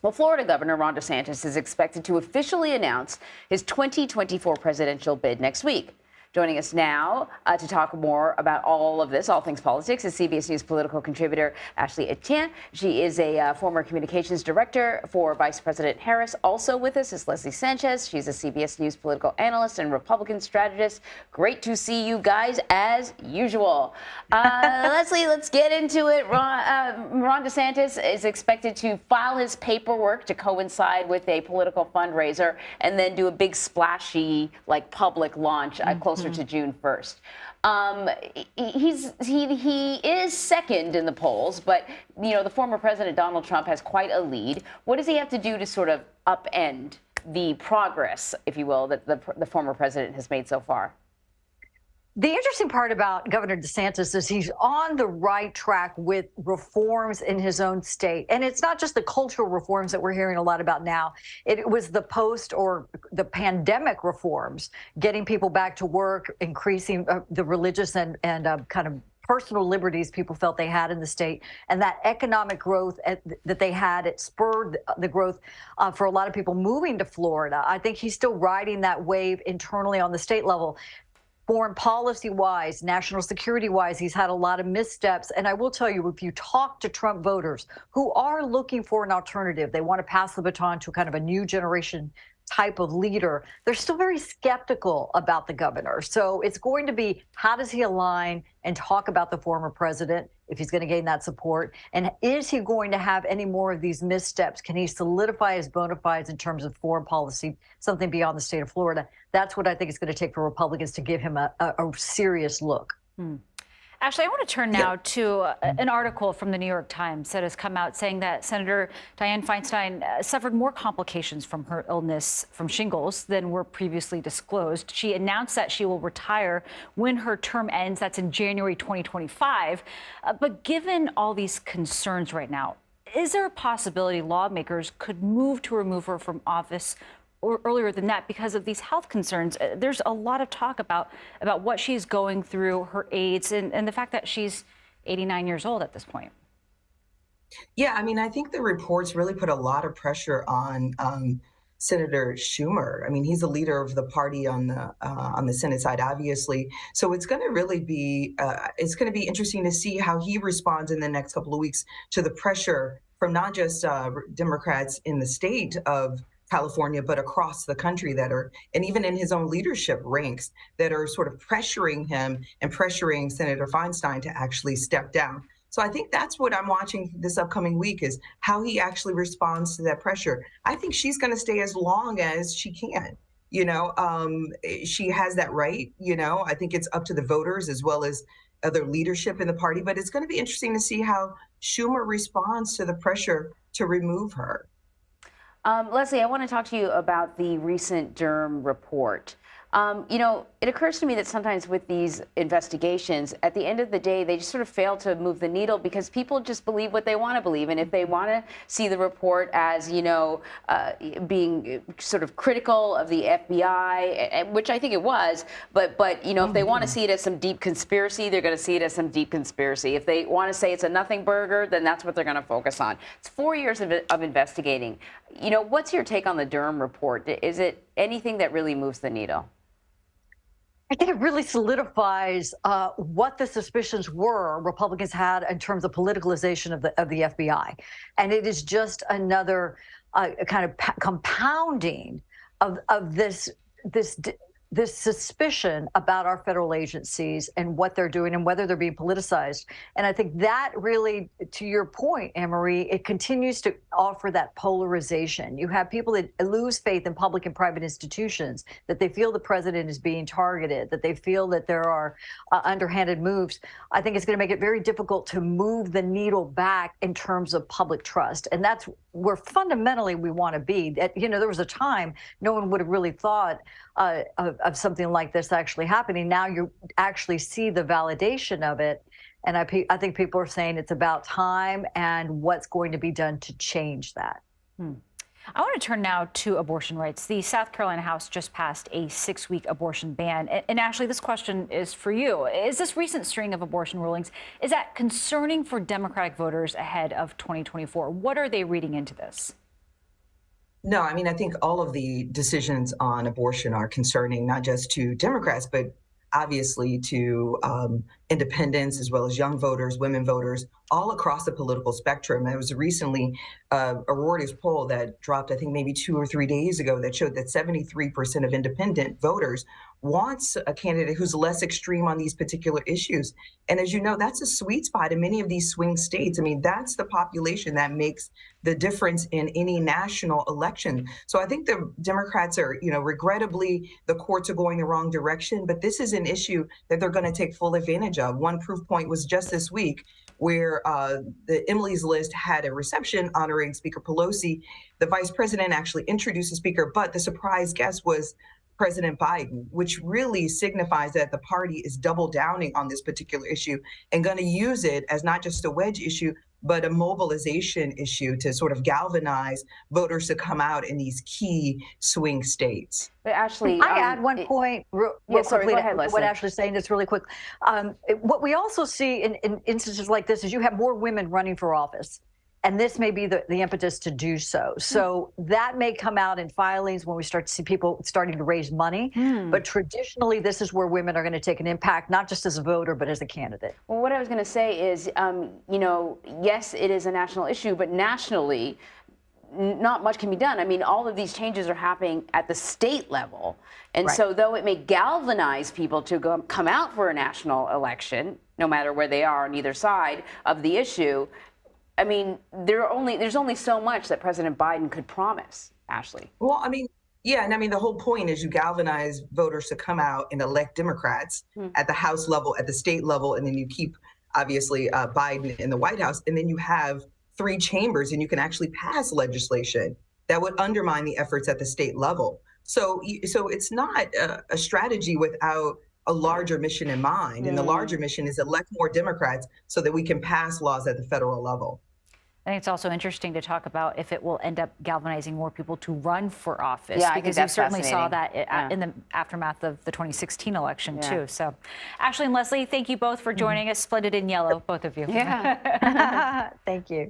Well, Florida Governor Ron DeSantis is expected to officially announce his 2024 presidential bid next week. Joining us now to talk more about all of this, all things politics, is CBS News political contributor Leslie Etienne. She is a former communications director for Vice President Harris. Also with us is Leslie Sanchez. She's a CBS News political analyst and Republican strategist. Great to see you guys as usual. Leslie, let's get into it. Ron DeSantis is expected to file his paperwork to coincide with a political fundraiser and then do a big splashy, like, public launch closer to June 1st. He is second in the polls, but the former president Donald Trump has quite a lead. What does he have to do to sort of upend the progress, if you will, that the former president has made so far? The interesting part about Governor DeSantis is he's on the right track with reforms in his own state. And it's not just the cultural reforms that we're hearing a lot about now. It was the post or the pandemic reforms, getting people back to work, increasing the religious and kind of personal liberties people felt they had in the state, and that economic growth that they had. It spurred the growth for a lot of people moving to Florida. I think he's still riding that wave internally on the state level. Foreign policy-wise, national security-wise, he's had a lot of missteps. And I will tell you, if you talk to Trump voters who are looking for an alternative, they want to pass the baton to kind of a new generation type of leader, they're still very skeptical about the governor. So it's going to be, how does he align and talk about the former president, if he's going to gain that support? And is he going to have any more of these missteps? Can he solidify his bona fides in terms of foreign policy, something beyond the state of Florida? That's what I think it's going to take for Republicans to give him a serious look. Actually, I want to turn now to an article from the New York Times that has come out saying that Senator Dianne Feinstein suffered more complications from her illness from shingles than were previously disclosed. She announced that she will retire when her term ends. That's in January 2025. But given all these concerns right now, is there a possibility lawmakers could move to remove her from office or earlier than that because of these health concerns? There's a lot of talk about what she's going through, her aids, and the fact that she's 89 years old at this point. Yeah, I mean, I think the reports really put a lot of pressure on Senator Schumer. I mean, he's the leader of the party on the Senate side, obviously. So it's going to really be interesting to see how he responds in the next couple of weeks to the pressure from not just Democrats in the state of California, but across the country and even in his own leadership ranks, that are sort of pressuring him and pressuring Senator Feinstein to actually step down. So I think that's what I'm watching this upcoming week, is how he actually responds to that pressure. I think she's going to stay as long as she can. She has that right. I think it's up to the voters as well as other leadership in the party. But it's going to be interesting to see how Schumer responds to the pressure to remove her. Leslie, I want to talk to you about the recent Durham report. It occurs to me that sometimes with these investigations, at the end of the day, they just sort of fail to move the needle because people just believe what they want to believe. And if they want to see the report as, being sort of critical of the FBI, which I think it was, but if they want to see it as some deep conspiracy, they're going to see it as some deep conspiracy. If they want to say it's a nothing burger, then that's what they're going to focus on. It's 4 years of investigating. What's your take on the Durham report? Is it anything that really moves the needle? I think it really solidifies what the suspicions were Republicans had in terms of politicalization of the FBI, and it is just another kind of compounding of this suspicion about our federal agencies and what they're doing and whether they're being politicized. And I think that really, to your point, Anne-Marie, it continues to offer that polarization. You have people that lose faith in public and private institutions, that they feel the president is being targeted, that they feel that there are underhanded moves. I think it's going to make it very difficult to move the needle back in terms of public trust. And that's where fundamentally we want to be. There was a time no one would have really thought of something like this actually happening. Now you actually see the validation of it. And I think people are saying it's about time and what's going to be done to change that. I want to turn now to abortion rights. The South Carolina House just passed a 6-week abortion ban. And Ashley, this question is for you. Is this recent string of abortion rulings, is that concerning for Democratic voters ahead of 2024? What are they reading into this? No, I mean, I think all of the decisions on abortion are concerning, not just to Democrats, but obviously to independents as well as young voters, women voters, all across the political spectrum. There was recently a Reuters poll that dropped, I think maybe 2 or 3 days ago, that showed that 73% of independent voters wants a candidate who's less extreme on these particular issues. And as you know, that's a sweet spot in many of these swing states. I mean, that's the population that makes the difference in any national election. So I think the Democrats are, regrettably, the courts are going the wrong direction, but this is an issue that they're going to take full advantage of. One proof point was just this week where the Emily's List had a reception honoring Speaker Pelosi. The vice president actually introduced the speaker, but the surprise guest was President Biden, which really signifies that the party is double downing on this particular issue and going to use it as not just a wedge issue, but a mobilization issue to sort of galvanize voters to come out in these key swing states. But Ashley, I add one point real sorry, quickly go ahead, what Leslie. Ashley's saying is really quick. What we also see in instances like this is you have more women running for office. And this may be the impetus to do so. So that may come out in filings when we start to see people starting to raise money. But traditionally, this is where women are going to take an impact, not just as a voter, but as a candidate. Well, what I was going to say is, yes, it is a national issue, but nationally, not much can be done. I mean, all of these changes are happening at the state level. And so though it may galvanize people to come out for a national election, no matter where they are on either side of the issue, I mean, there's only so much that President Biden could promise, Ashley. Well, I mean, yeah, and I mean, the whole point is you galvanize voters to come out and elect Democrats at the House level, at the state level, and then you keep, obviously, Biden in the White House, and then you have 3 chambers, and you can actually pass legislation that would undermine the efforts at the state level. So it's not a strategy without a larger mission in mind, and the larger mission is elect more Democrats so that we can pass laws at the federal level. I think it's also interesting to talk about if it will end up galvanizing more people to run for office. Yeah, because you certainly saw that in the aftermath of the 2016 election, too. So, Ashley and Leslie, thank you both for joining us. Splendid in yellow, both of you. Yeah. Thank you.